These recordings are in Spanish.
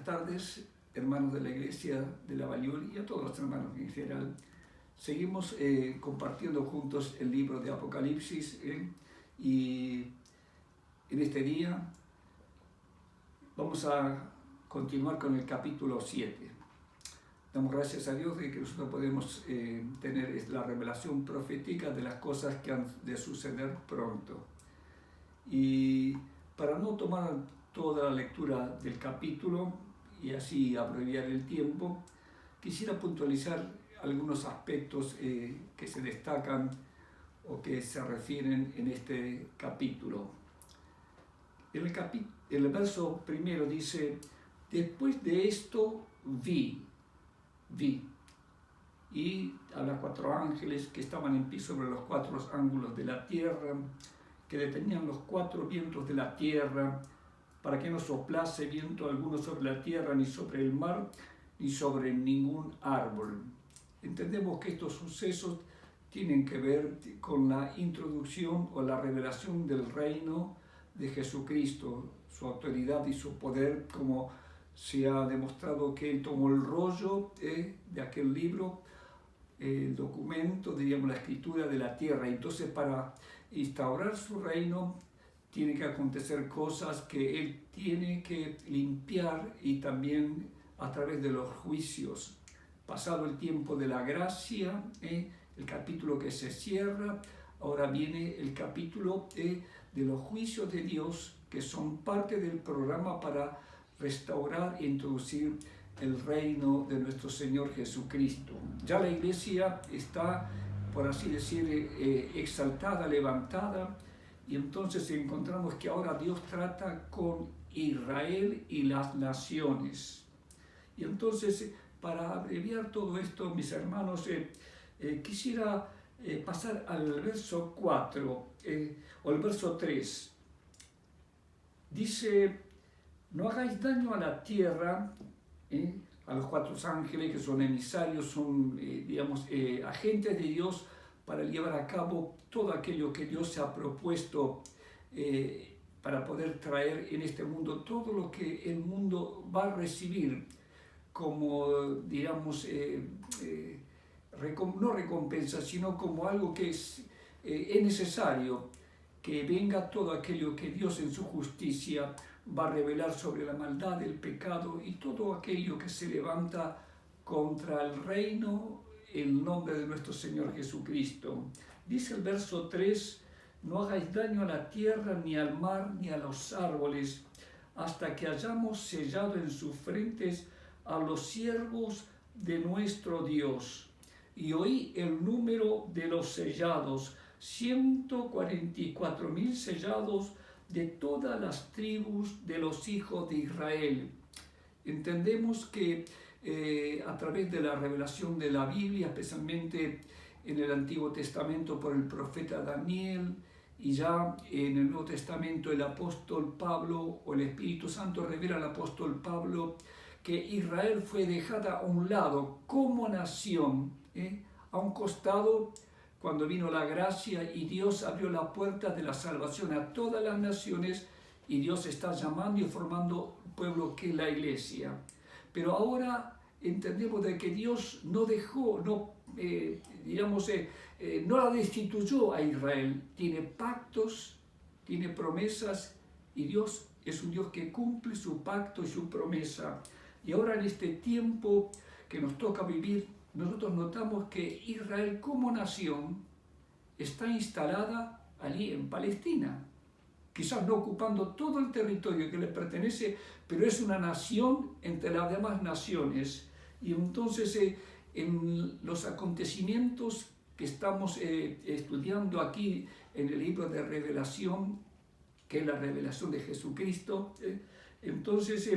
tardes, hermanos de la Iglesia de la Valliol y a todos los hermanos en general. Seguimos compartiendo juntos el libro de Apocalipsis y en este día vamos a continuar con el capítulo 7. Damos gracias a Dios de que nosotros podemos tener la revelación profética de las cosas que han de suceder pronto. Y para no tomar toda la lectura del capítulo y así abreviar el tiempo, quisiera puntualizar algunos aspectos que se destacan o que se refieren en este capítulo. En el verso primero dice: después de esto vi. Y habla 4 ángeles que estaban en pie sobre los 4 ángulos de la tierra, que detenían los 4 vientos de la tierra, para que no soplase viento alguno sobre la tierra, ni sobre el mar, ni sobre ningún árbol. Entendemos que estos sucesos tienen que ver con la introducción o la revelación del reino de Jesucristo, su autoridad y su poder, como se ha demostrado que él tomó el rollo de aquel libro, el documento, diríamos la escritura de la tierra. Entonces, para instaurar su reino tiene que acontecer cosas que él tiene que limpiar, y también a través de los juicios. Pasado el tiempo de la gracia, el capítulo que se cierra, ahora viene el capítulo de los juicios de Dios, que son parte del programa para restaurar e introducir el reino de nuestro Señor Jesucristo. Ya la iglesia está, por así decir, exaltada, levantada, y entonces encontramos que ahora Dios trata con Israel y las naciones. Y entonces, para abreviar todo esto, mis hermanos, quisiera pasar al verso 4 o el verso 3. Dice: no hagáis daño a la tierra, a los 4 ángeles que son emisarios, son agentes de Dios para llevar a cabo todo aquello que Dios se ha propuesto para poder traer en este mundo todo lo que el mundo va a recibir como, digamos, no recompensa, sino como algo que es necesario, que venga todo aquello que Dios en su justicia va a revelar sobre la maldad, el pecado y todo aquello que se levanta contra el reino, el nombre de nuestro Señor Jesucristo. Dice el verso 3: no hagáis daño a la tierra, ni al mar, ni a los árboles, hasta que hayamos sellado en sus frentes a los siervos de nuestro Dios. Y oí el número de los sellados: 144,000 sellados de todas las tribus de los hijos de Israel. Entendemos que a través de la revelación de la Biblia, especialmente en el Antiguo Testamento por el profeta Daniel, y ya en el Nuevo Testamento el apóstol Pablo, o el Espíritu Santo revela al apóstol Pablo, que Israel fue dejada a un lado como nación, a un costado, cuando vino la gracia y Dios abrió la puerta de la salvación a todas las naciones, y Dios está llamando y formando un pueblo que es la iglesia. Pero ahora entendemos de que Dios no dejó, no la destituyó a Israel. Tiene pactos, tiene promesas, y Dios es un Dios que cumple su pacto y su promesa. Y ahora, en este tiempo que nos toca vivir, nosotros notamos que Israel como nación está instalada allí en Palestina, quizás no ocupando todo el territorio que le pertenece, pero es una nación entre las demás naciones. Y entonces en los acontecimientos que estamos estudiando aquí en el libro de Revelación, que es la revelación de Jesucristo, entonces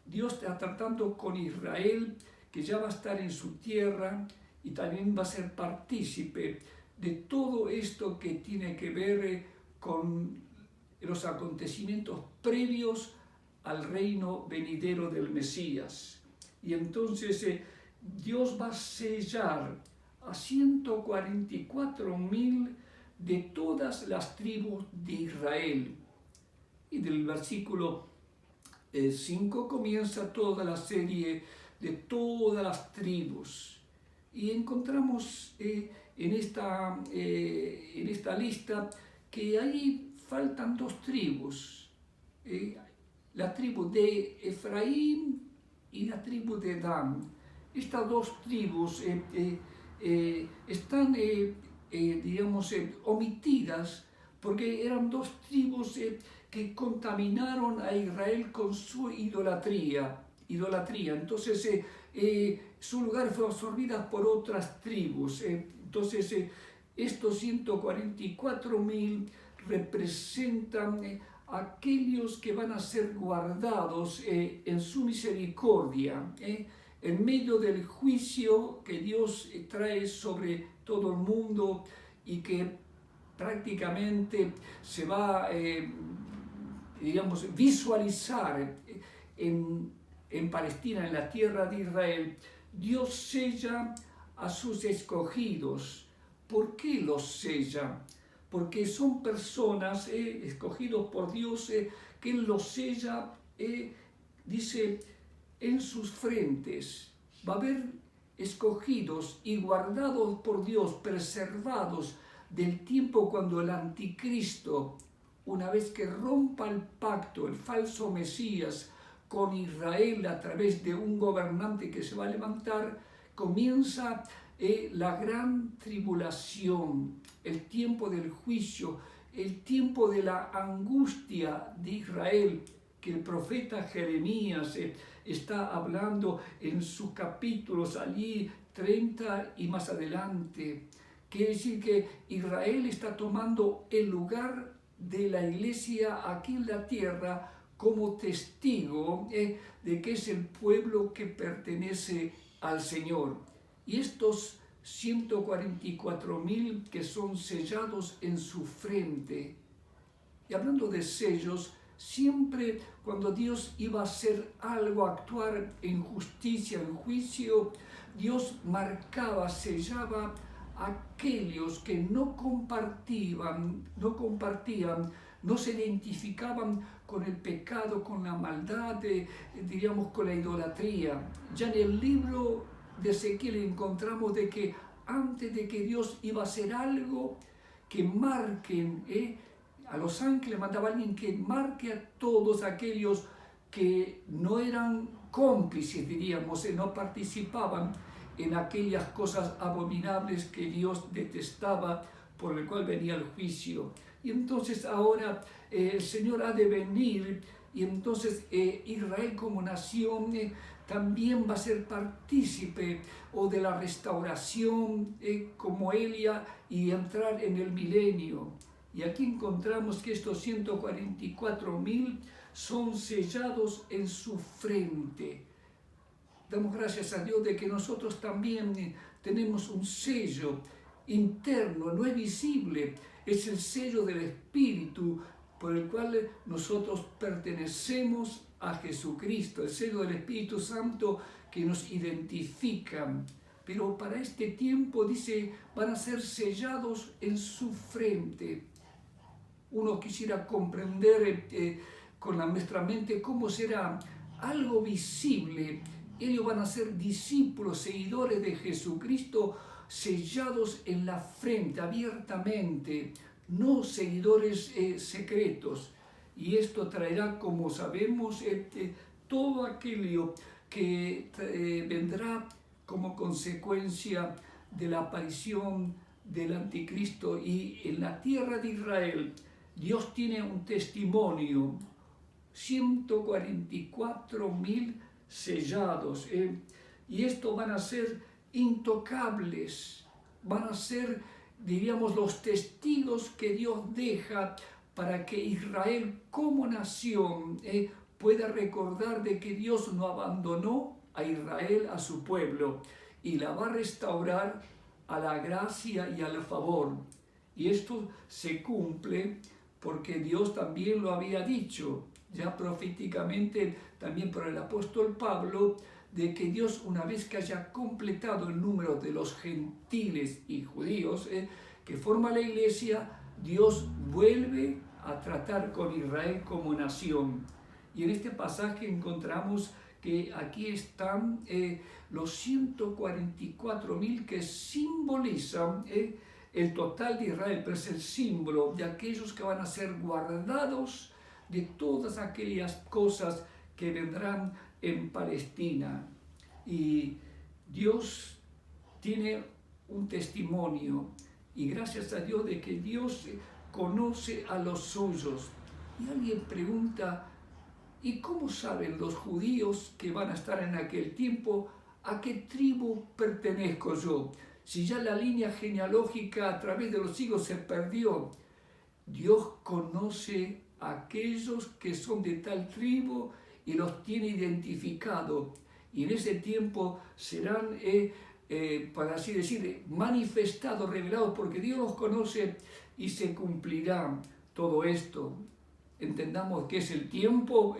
Dios está tratando con Israel, que ya va a estar en su tierra y también va a ser partícipe de todo esto que tiene que ver con los acontecimientos previos al reino venidero del Mesías. Y entonces Dios va a sellar a 144,000 de todas las tribus de Israel. Y del versículo 5 comienza toda la serie de todas las tribus. Y encontramos en esta lista que ahí faltan 2 tribus. La tribu de Efraín y la tribu de Dan. Estas 2 tribus están, digamos, omitidas porque eran 2 tribus que contaminaron a Israel con su idolatría. Entonces, su lugar fue absorbida por otras tribus. Entonces, estos 144.000 representan aquellos que van a ser guardados en su misericordia, en medio del juicio que Dios trae sobre todo el mundo y que prácticamente se va, digamos, visualizar en Palestina, en la tierra de Israel. Dios sella a sus escogidos. ¿Por qué los sella? Porque son personas escogidos por Dios que Él los sella, dice, en sus frentes. Va a haber escogidos y guardados por Dios, preservados del tiempo cuando el anticristo, una vez que rompa el pacto, el falso Mesías, con Israel a través de un gobernante que se va a levantar, comienza la gran tribulación, el tiempo del juicio, el tiempo de la angustia de Israel, que el profeta Jeremías está hablando en sus capítulos allí 30 y más adelante. Quiere decir que Israel está tomando el lugar de la iglesia aquí en la tierra como testigo de que es el pueblo que pertenece al Señor. Y estos 144.000 que son sellados en su frente. Y hablando de sellos, siempre cuando Dios iba a hacer algo, actuar en justicia, en juicio, Dios marcaba, sellaba a aquellos que no compartían, no se identificaban con el pecado, con la maldad, diríamos con la idolatría. Ya en el libro de Ezequiel encontramos de que antes de que Dios iba a hacer algo, que marquen, a los ángeles mandaba a alguien que marque a todos aquellos que no eran cómplices, diríamos, no participaban en aquellas cosas abominables que Dios detestaba, por el cual venía el juicio. Y entonces ahora el Señor ha de venir, y entonces Israel como nación también va a ser partícipe o de la restauración como Elia y entrar en el milenio. Y aquí encontramos que estos 144.000 son sellados en su frente. Damos gracias a Dios de que nosotros también tenemos un sello interno, no es visible, es el sello del Espíritu por el cual nosotros pertenecemos a Jesucristo, el sello del Espíritu Santo que nos identifica. Pero para este tiempo, dice, van a ser sellados en su frente. Uno quisiera comprender con nuestra mente cómo será algo visible. Ellos van a ser discípulos, seguidores de Jesucristo, sellados en la frente, abiertamente, no seguidores secretos. Y esto traerá, como sabemos, todo aquello que vendrá como consecuencia de la aparición del anticristo. Y en la tierra de Israel, Dios tiene un testimonio, 144.000 sellados, y estos van a ser intocables, van a ser, diríamos, los testigos que Dios deja para que Israel como nación pueda recordar de que Dios no abandonó a Israel, a su pueblo, y la va a restaurar a la gracia y al favor. Y esto se cumple porque Dios también lo había dicho, ya proféticamente también por el apóstol Pablo, de que Dios, una vez que haya completado el número de los gentiles y judíos que forma la iglesia, Dios vuelve a tratar con Israel como nación. Y en este pasaje encontramos que aquí están los 144.000 que simbolizan el total de Israel, pero es el símbolo de aquellos que van a ser guardados de todas aquellas cosas que vendrán en Palestina. Y Dios tiene un testimonio, y gracias a Dios de que Dios conoce a los suyos. Y alguien pregunta, ¿y cómo saben los judíos que van a estar en aquel tiempo a qué tribu pertenezco yo? Si ya la línea genealógica a través de los siglos se perdió. Dios conoce a aquellos que son de tal tribu y los tiene identificados. Y en ese tiempo serán, para así decir, manifestados, revelados, porque Dios los conoce y se cumplirá todo esto. Entendamos que es el tiempo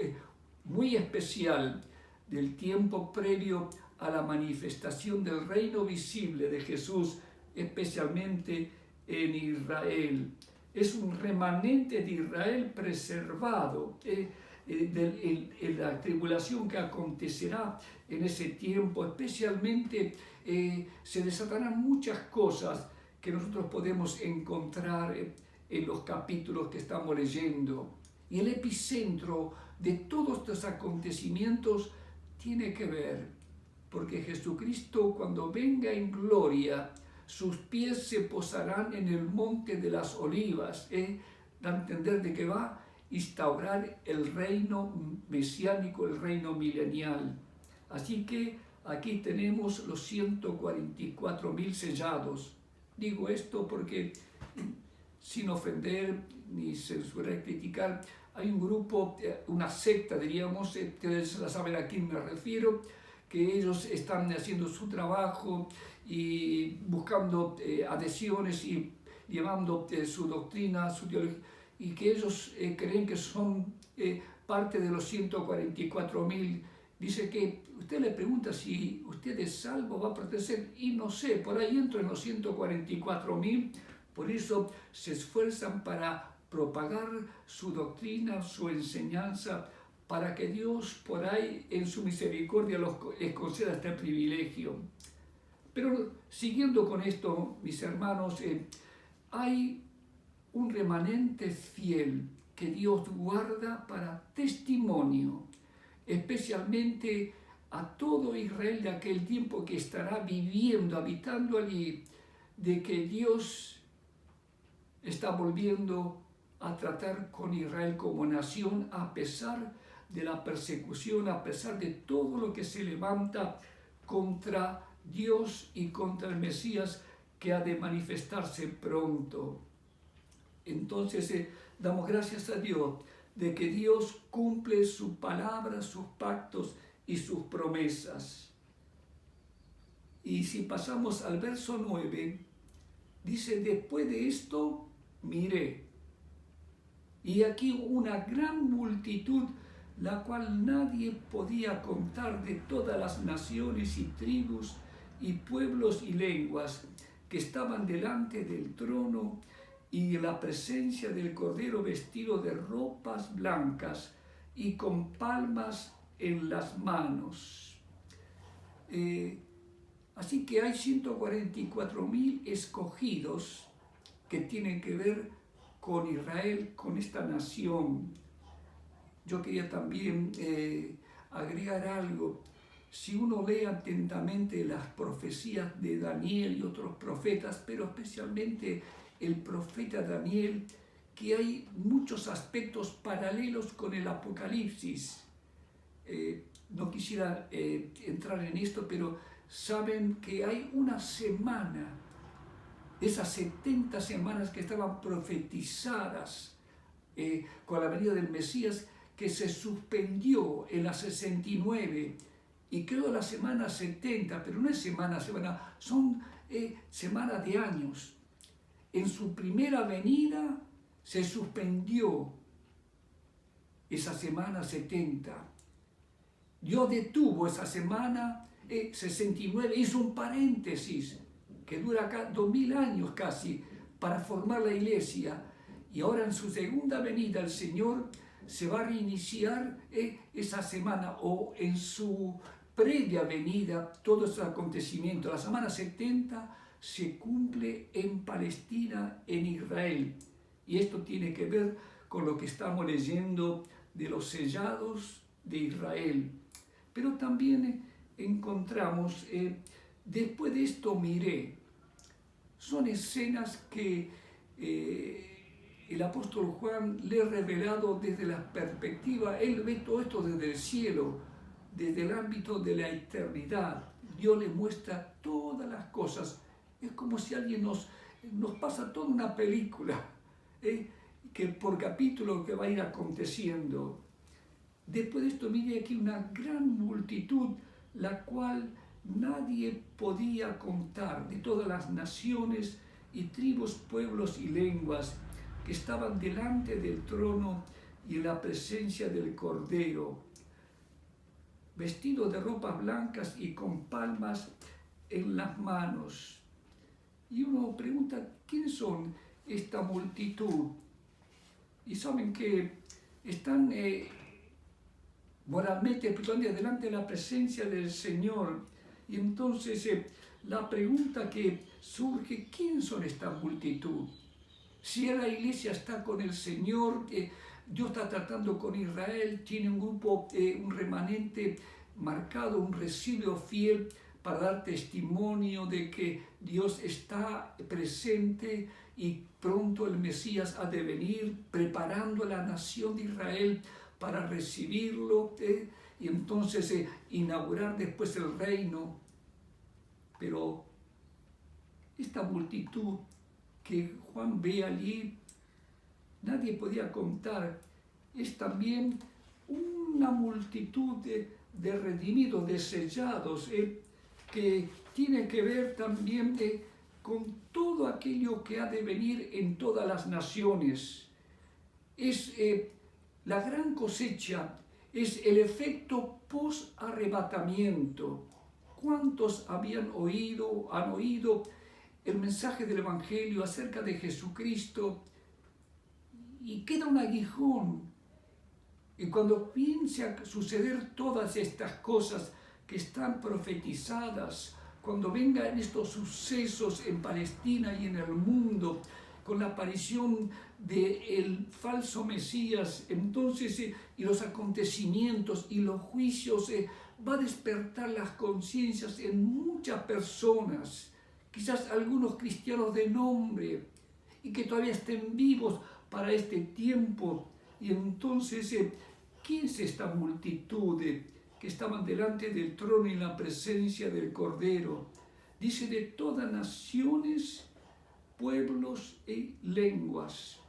muy especial, del tiempo previo a la manifestación del reino visible de Jesús, especialmente en Israel. Es un remanente de Israel preservado en la tribulación que acontecerá en ese tiempo. Especialmente se desatarán muchas cosas que nosotros podemos encontrar en los capítulos que estamos leyendo. Y el epicentro de todos estos acontecimientos tiene que ver, porque Jesucristo, cuando venga en gloria, sus pies se posarán en el monte de las olivas, da a entender de que va a instaurar el reino mesiánico, el reino milenial. Así que aquí tenemos los 144.000 sellados. Digo esto porque, sin ofender ni censurar, criticar, hay un grupo, una secta, diríamos, ustedes la saben a quién me refiero, que ellos están haciendo su trabajo y buscando adhesiones y llevando su doctrina, su teología, y que ellos creen que son parte de los 144.000. Dice que usted le pregunta si usted es salvo, va a pertenecer, y no sé, por ahí entro en los 144.000, por eso se esfuerzan para propagar su doctrina, su enseñanza, para que Dios por ahí en su misericordia les conceda este privilegio. Pero siguiendo con esto, mis hermanos, hay un remanente fiel que Dios guarda para testimonio, especialmente a todo Israel de aquel tiempo que estará viviendo, habitando allí, de que Dios está volviendo a tratar con Israel como nación a pesar de la persecución, a pesar de todo lo que se levanta contra Dios y contra el Mesías que ha de manifestarse pronto. Entonces damos gracias a Dios de que Dios cumple su palabra, sus pactos y sus promesas. Y si pasamos al verso 9, dice, después de esto miré, y aquí una gran multitud, la cual nadie podía contar, de todas las naciones y tribus y pueblos y lenguas que estaban delante del trono y en la presencia del Cordero, vestido de ropas blancas y con palmas en las manos. Así que hay 144.000 escogidos que tienen que ver con Israel, con esta nación. Yo quería también agregar algo. Si uno lee atentamente las profecías de Daniel y otros profetas, pero especialmente el profeta Daniel, que hay muchos aspectos paralelos con el Apocalipsis. No quisiera entrar en esto, pero saben que hay una semana, esas 70 semanas que estaban profetizadas con la venida del Mesías, que se suspendió en la 69 y quedó la semana 70, pero no es semana, son semanas de años. En su primera venida se suspendió esa semana 70. Dios detuvo esa semana 69, hizo un paréntesis que dura acá 2000 años casi para formar la iglesia. Y ahora en su segunda venida el Señor se va a reiniciar esa semana o en su previa venida todo ese acontecimiento. La semana 70 se cumple en Palestina, en Israel. Y esto tiene que ver con lo que estamos leyendo de los sellados de Israel. Pero también encontramos, después de esto miré, son escenas que el apóstol Juan le ha revelado desde la perspectiva, él ve todo esto desde el cielo, desde el ámbito de la eternidad. Dios le muestra todas las cosas. Es como si alguien nos pasa toda una película, que por capítulo que va a ir aconteciendo. Después de esto mire aquí una gran multitud, la cual nadie podía contar, de todas las naciones y tribus, pueblos y lenguas que estaban delante del trono y en la presencia del Cordero, vestidos de ropas blancas y con palmas en las manos. Y uno pregunta, ¿quiénes son esta multitud? Y saben que están moralmente, espiritualmente, delante de la presencia del Señor. Y entonces la pregunta que surge, ¿quién son esta multitud? Si la iglesia está con el Señor, Dios está tratando con Israel, tiene un grupo, un remanente marcado, un residuo fiel para dar testimonio de que Dios está presente y pronto el Mesías ha de venir, preparando a la nación de Israel para recibirlo y entonces inaugurar después el reino. Pero esta multitud que Juan ve allí, nadie podía contar, es también una multitud de redimidos, de sellados, que tiene que ver también con todo aquello que ha de venir en todas las naciones. Es la gran cosecha, es el efecto post-arrebatamiento. ¿Cuántos han oído el mensaje del Evangelio acerca de Jesucristo y queda un aguijón? Y cuando piense a suceder todas estas cosas que están profetizadas, cuando vengan estos sucesos en Palestina y en el mundo, con la aparición del falso Mesías, entonces y los acontecimientos y los juicios, va a despertar las conciencias en muchas personas, quizás algunos cristianos de nombre, y que todavía estén vivos para este tiempo. Y entonces, ¿quién es esta multitud que estaban delante del trono y en la presencia del Cordero? Dice, de todas naciones, pueblos y lenguas.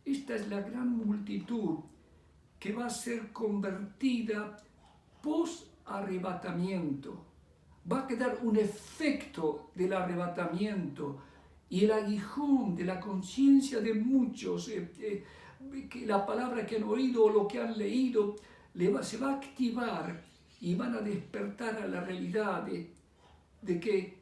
Esta es la gran multitud que va a ser convertida post-arrebatamiento. Va a quedar un efecto del arrebatamiento y el aguijón de la conciencia de muchos, que la palabra que han oído o lo que han leído se va a activar y van a despertar a la realidad de que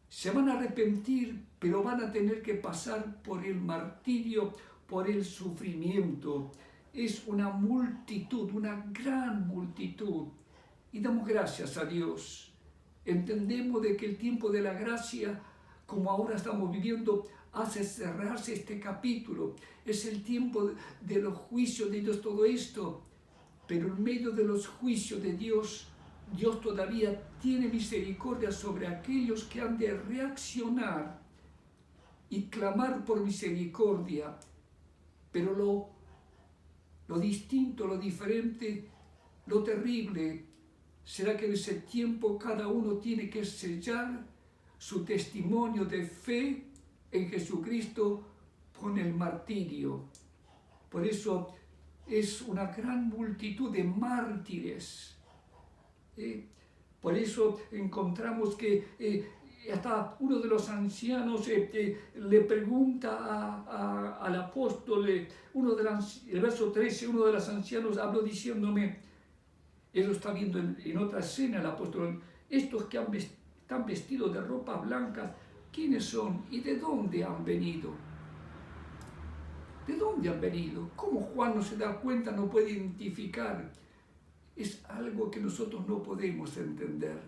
se van a arrepentir, pero van a tener que pasar por el martirio, por el sufrimiento. Es una multitud, una gran multitud. Y damos gracias a Dios. Entendemos de que el tiempo de la gracia, como ahora estamos viviendo, hace cerrarse este capítulo. Es el tiempo de los juicios de Dios, todo esto. Pero en medio de los juicios de Dios, Dios todavía tiene misericordia sobre aquellos que han de reaccionar y clamar por misericordia. Pero lo distinto, lo diferente, lo terrible, será que en ese tiempo cada uno tiene que sellar su testimonio de fe en Jesucristo con el martirio. Por eso es una gran multitud de mártires. Por eso encontramos que hasta uno de los ancianos le pregunta al apóstol, el verso 13, uno de los ancianos habló diciéndome, él lo está viendo en otra escena, el apóstol, estos que están vestidos de ropas blancas, ¿quiénes son y de dónde han venido? ¿De dónde han venido? ¿Cómo Juan no se da cuenta, no puede identificar? Es algo que nosotros no podemos entender.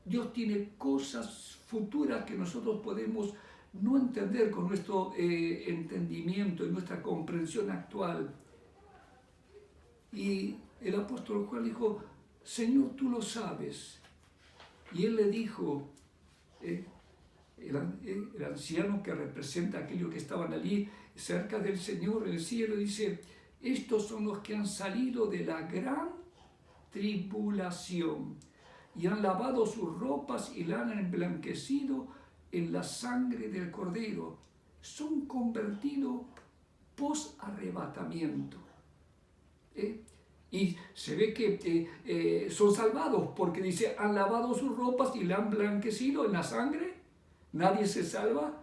Dios tiene cosas futuras que nosotros podemos no entender con nuestro entendimiento y nuestra comprensión actual. Y el apóstol Juan dijo, Señor, tú lo sabes. Y él le dijo, el anciano que representa a aquellos que estaban allí cerca del Señor en el cielo, dice, estos son los que han salido de la gran tribulación y han lavado sus ropas y la han emblanquecido en la sangre del Cordero. Son convertidos post-arrebatamiento. Y se ve que son salvados porque dice, han lavado sus ropas y la han blanquecido en la sangre. Nadie se salva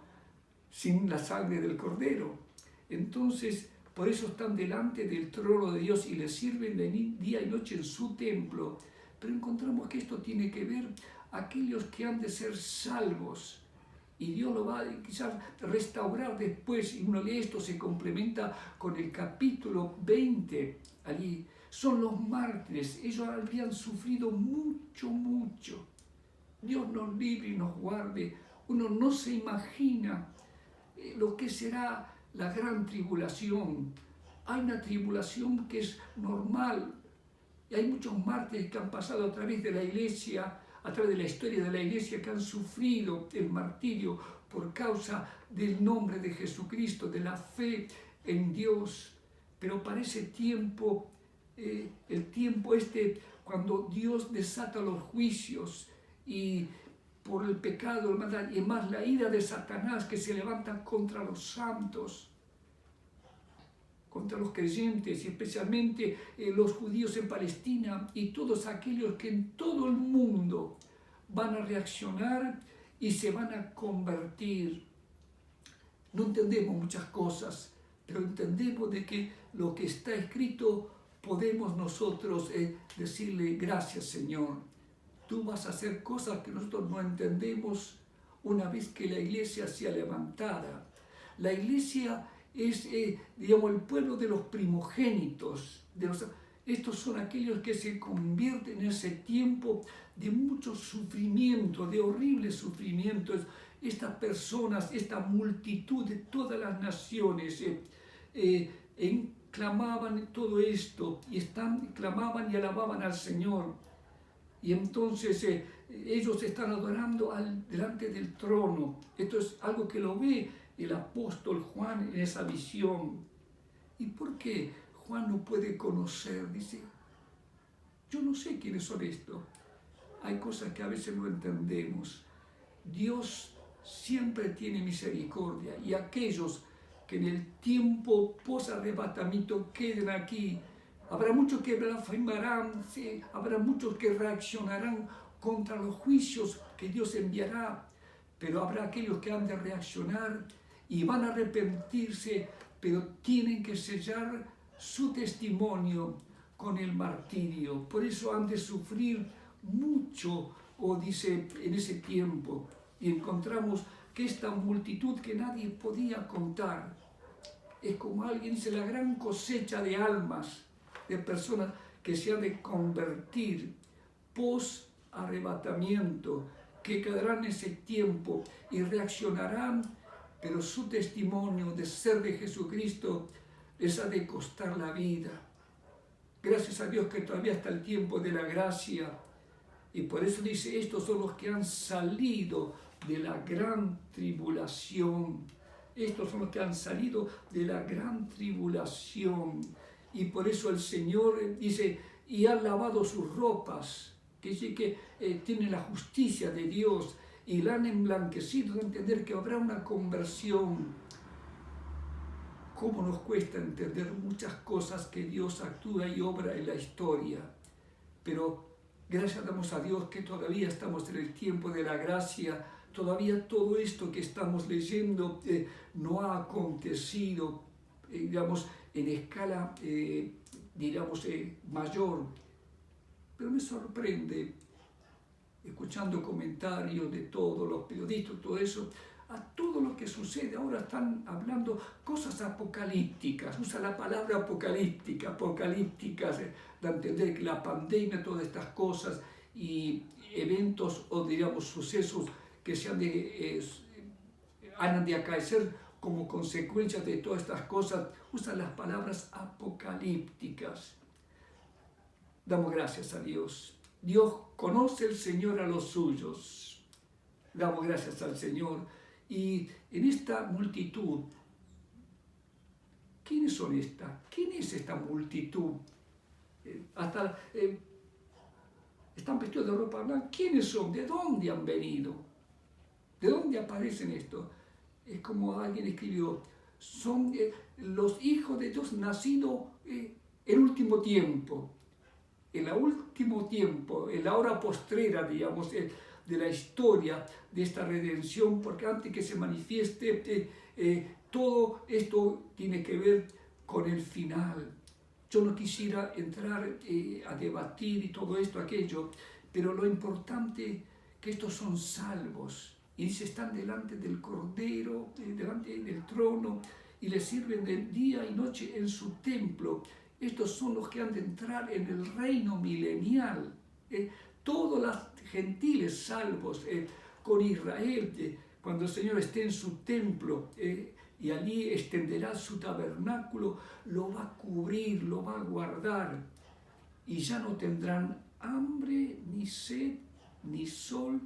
sin la sangre del Cordero. Entonces, por eso están delante del trono de Dios y le sirven de día y noche en su templo. Pero encontramos que esto tiene que ver a aquellos que han de ser salvos. Y Dios lo va a quizás restaurar después. Y uno lee esto, se complementa con el capítulo 20 allí. Son los mártires, ellos habían sufrido mucho, mucho. Dios nos libre y nos guarde. Uno no se imagina lo que será la gran tribulación. Hay una tribulación que es normal. Y hay muchos mártires que han pasado a través de la iglesia, a través de la historia de la iglesia, que han sufrido el martirio por causa del nombre de Jesucristo, de la fe en Dios. Pero para ese tiempo, el tiempo cuando Dios desata los juicios y por el pecado, el maldad, y más la ira de Satanás que se levanta contra los santos, contra los creyentes, y especialmente los judíos en Palestina y todos aquellos que en todo el mundo van a reaccionar y se van a convertir. No entendemos muchas cosas, pero entendemos de que lo que está escrito podemos nosotros decirle gracias, Señor. Tú vas a hacer cosas que nosotros no entendemos una vez que la iglesia sea levantada. La iglesia es, digamos, el pueblo de los primogénitos. Estos son aquellos que se convierten en ese tiempo de mucho sufrimiento, de horribles sufrimientos. Estas personas, esta multitud de todas las naciones clamaban todo esto y clamaban y alababan al Señor. Y entonces ellos están adorando delante del trono. Esto es algo que lo ve el apóstol Juan en esa visión. ¿Y por qué Juan no puede conocer? Dice, yo no sé quiénes son estos. Hay cosas que a veces no entendemos. Dios siempre tiene misericordia y aquellos que en el tiempo post-arrebatamiento queden aquí, habrá muchos que blasfemarán, sí, habrá muchos que reaccionarán contra los juicios que Dios enviará, pero habrá aquellos que han de reaccionar y van a arrepentirse, pero tienen que sellar su testimonio con el martirio. Por eso han de sufrir mucho, dice, en ese tiempo. Y encontramos que esta multitud que nadie podía contar, es como alguien dice, la gran cosecha de almas, de personas que se han de convertir post-arrebatamiento, que quedarán en ese tiempo y reaccionarán, pero su testimonio de ser de Jesucristo les ha de costar la vida. Gracias a Dios que todavía está el tiempo de la gracia, y por eso dice, estos son los que han salido de la gran tribulación. Estos son los que han salido de la gran tribulación. Y por eso el Señor dice, y han lavado sus ropas, que dice que tienen la justicia de Dios, y la han emblanquecido, de entender que habrá una conversión. ¿Cómo nos cuesta entender muchas cosas que Dios actúa y obra en la historia? Pero gracias damos a Dios que todavía estamos en el tiempo de la gracia. Todavía todo esto que estamos leyendo no ha acontecido, digamos, en escala, mayor. Pero me sorprende, escuchando comentarios de todos los periodistas, todo eso, a todo lo que sucede. Ahora están hablando cosas apocalípticas, usa la palabra apocalípticas, da a entender que la pandemia, todas estas cosas y eventos o diríamos sucesos que han de acaecer como consecuencia de todas estas cosas, usa las palabras apocalípticas. Damos gracias a Dios. Dios conoce el Señor a los suyos. Damos gracias al Señor. Y en esta multitud, ¿quiénes son estas? ¿Quién es esta multitud? Están vestidos de ropa blanca. ¿Quiénes son? ¿De dónde han venido? ¿De dónde aparecen estos? Es como alguien escribió, son los hijos de Dios nacidos en último tiempo. En el último tiempo, en la hora postrera, digamos, de la historia de esta redención, porque antes que se manifieste, todo esto tiene que ver con el final. Yo no quisiera entrar a debatir y todo esto, aquello, pero lo importante es que estos son salvos. Y dice, están delante del Cordero, delante del trono, y le sirven de día y noche en su templo. Estos son los que han de entrar en el reino milenial. Todos los gentiles salvos con Israel, cuando el Señor esté en su templo y allí extenderá su tabernáculo, lo va a cubrir, lo va a guardar. Y ya no tendrán hambre, ni sed, ni sol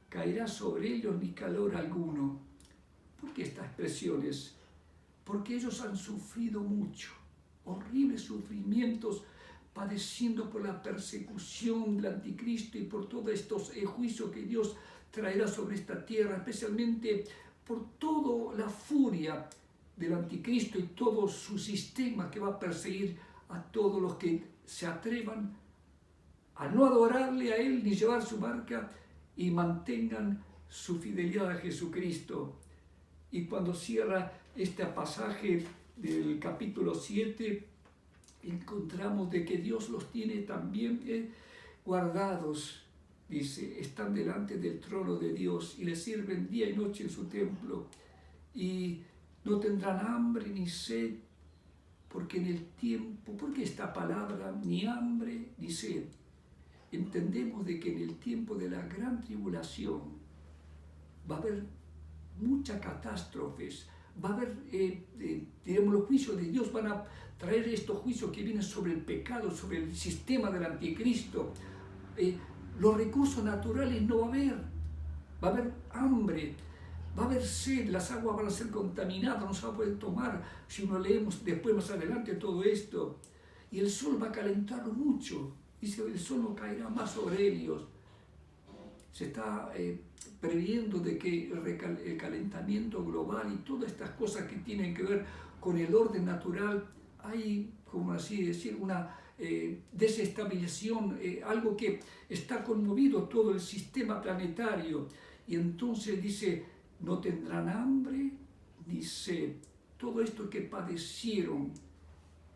caerá sobre ellos, ni calor alguno. ¿Por qué estas expresiones? Porque ellos han sufrido mucho. Horribles sufrimientos, padeciendo por la persecución del anticristo y por todos estos juicios que Dios traerá sobre esta tierra, especialmente por toda la furia del anticristo y todo su sistema que va a perseguir a todos los que se atrevan a no adorarle a Él ni llevar su marca y mantengan su fidelidad a Jesucristo. Y cuando cierra este pasaje del capítulo 7, encontramos de que Dios los tiene también guardados. Dice, están delante del trono de Dios y le sirven día y noche en su templo. Y no tendrán hambre ni sed, porque en el tiempo, porque esta palabra, ni hambre ni sed, entendemos de que en el tiempo de la gran tribulación va a haber muchas catástrofes, va a haber, digamos, los juicios de Dios van a traer estos juicios que vienen sobre el pecado, sobre el sistema del anticristo. Los recursos naturales no va a haber hambre, va a haber sed, las aguas van a ser contaminadas, no se va a poder tomar, si uno leemos después más adelante todo esto. Y el sol va a calentar mucho, dice, el sol no caerá más sobre ellos. Se está previendo de que el calentamiento global y todas estas cosas que tienen que ver con el orden natural, hay, como así decir, una desestabilización, algo que está conmovido todo el sistema planetario. Y entonces dice, no tendrán hambre ni sed. Todo esto que padecieron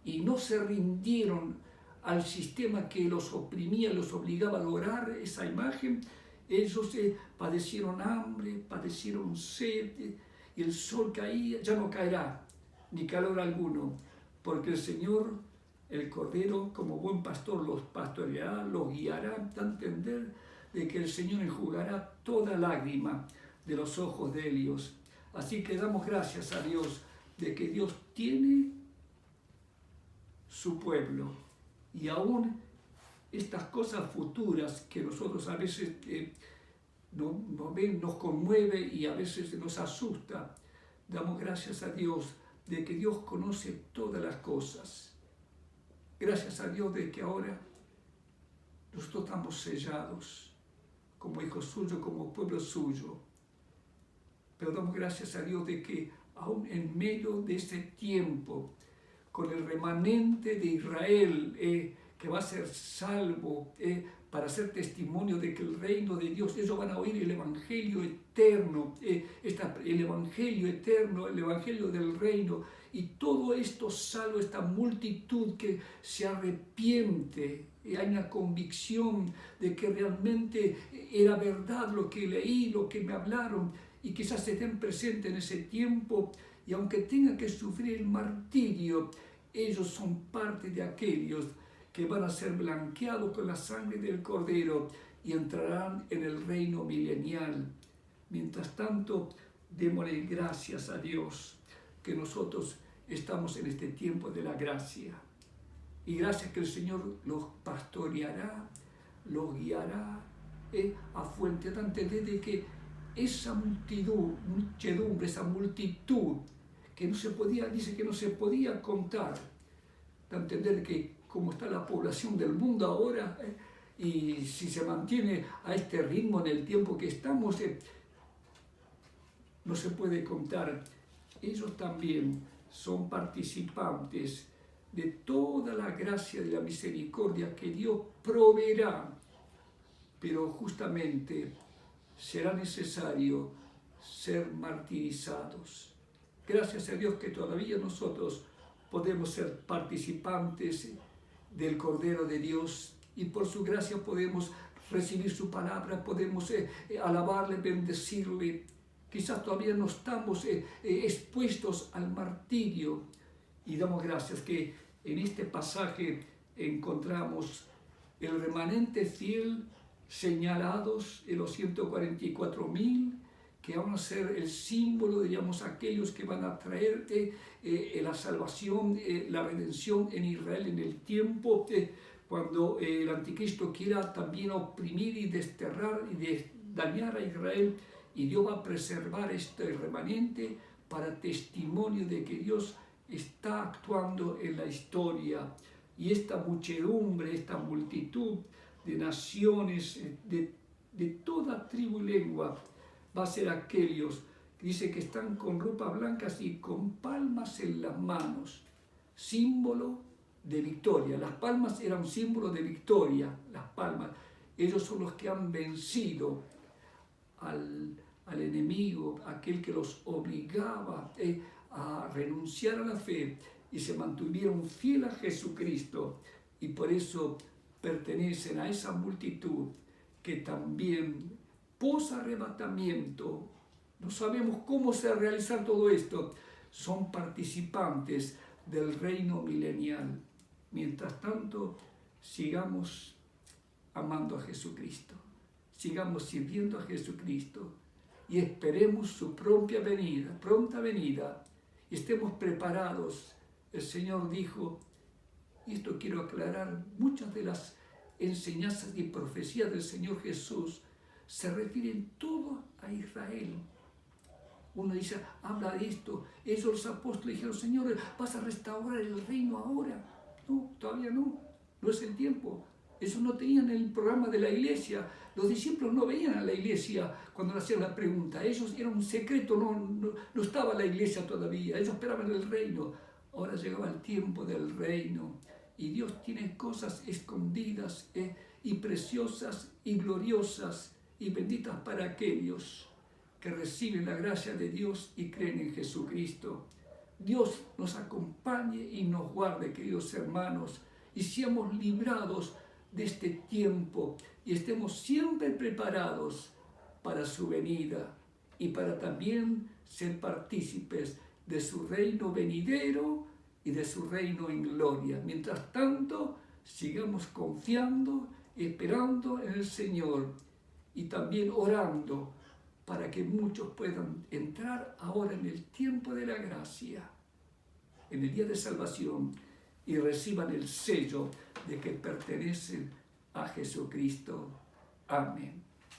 y no se rindieron al sistema que los oprimía, los obligaba a adorar esa imagen, ellos padecieron hambre, padecieron sed, y el sol caía, ya no caerá, ni calor alguno, porque el Señor, el Cordero, como buen pastor, los pastoreará, los guiará, da a entender de que el Señor enjugará toda lágrima de los ojos de ellos. Así que damos gracias a Dios de que Dios tiene su pueblo, y aún estas cosas futuras que nosotros a veces nos conmueve y a veces nos asusta, damos gracias a Dios de que Dios conoce todas las cosas. Gracias a Dios de que ahora nosotros estamos sellados como hijos suyos, como pueblo suyo. Pero damos gracias a Dios de que aún en medio de este tiempo, con el remanente de Israel que va a ser salvo para ser testimonio de que el reino de Dios, ellos van a oír el evangelio eterno, el evangelio eterno, el evangelio del reino, y todo esto salvo esta multitud que se arrepiente. Hay una convicción de que realmente era verdad lo que leí, lo que me hablaron, y quizás estén presentes en ese tiempo, y aunque tengan que sufrir el martirio, ellos son parte de aquellos que van a ser blanqueados con la sangre del Cordero y entrarán en el reino milenial. Mientras tanto, démosle gracias a Dios que nosotros estamos en este tiempo de la gracia. Y gracias que el Señor los pastoreará, los guiará a fuente de entender de que esa muchedumbre, esa multitud que no se podía, dice que no se podía contar, de entender que como está la población del mundo ahora, y si se mantiene a este ritmo en el tiempo que estamos, no se puede contar. Ellos también son participantes de toda la gracia y la misericordia que Dios proveerá, pero justamente será necesario ser martirizados. Gracias a Dios que todavía nosotros podemos ser participantes del Cordero de Dios y por su gracia podemos recibir su palabra, podemos alabarle, bendecirle. Quizás todavía no estamos expuestos al martirio y damos gracias que en este pasaje encontramos el remanente fiel señalados en los 144.000 que van a ser el símbolo, digamos, aquellos que van a traer la salvación, la redención en Israel en el tiempo cuando el anticristo quiera también oprimir y desterrar y dañar a Israel, y Dios va a preservar este remanente para testimonio de que Dios está actuando en la historia. Y esta muchedumbre, esta multitud de naciones, de toda tribu y lengua, va a ser aquellos que dice que están con ropas blancas y con palmas en las manos, símbolo de victoria. Las palmas eran un símbolo de victoria, las palmas. Ellos son los que han vencido al enemigo, aquel que los obligaba a renunciar a la fe y se mantuvieron fieles a Jesucristo, y por eso pertenecen a esa multitud que también post-arrebatamiento, no sabemos cómo se va a realizar todo esto, son participantes del reino milenial. Mientras tanto, sigamos amando a Jesucristo, sigamos sirviendo a Jesucristo y esperemos su pronta venida, y estemos preparados. El Señor dijo, y esto quiero aclarar, muchas de las enseñanzas y profecías del Señor Jesús se refieren todo a Israel. Uno dice, habla de esto. Ellos, los apóstoles, dijeron, Señor, ¿vas a restaurar el reino ahora? No, todavía no es el tiempo. Eso no tenían el programa de la iglesia. Los discípulos no veían a la iglesia cuando le hacían la pregunta. Ellos eran un secreto, no estaba la iglesia todavía. Ellos esperaban el reino. Ahora llegaba el tiempo del reino. Y Dios tiene cosas escondidas y preciosas y gloriosas y benditas para aquellos que reciben la gracia de Dios y creen en Jesucristo. Dios nos acompañe y nos guarde, queridos hermanos, y seamos librados de este tiempo y estemos siempre preparados para su venida y para también ser partícipes de su reino venidero y de su reino en gloria. Mientras tanto, sigamos confiando, esperando en el Señor y también orando para que muchos puedan entrar ahora en el tiempo de la gracia, en el día de salvación, y reciban el sello de que pertenecen a Jesucristo. Amén.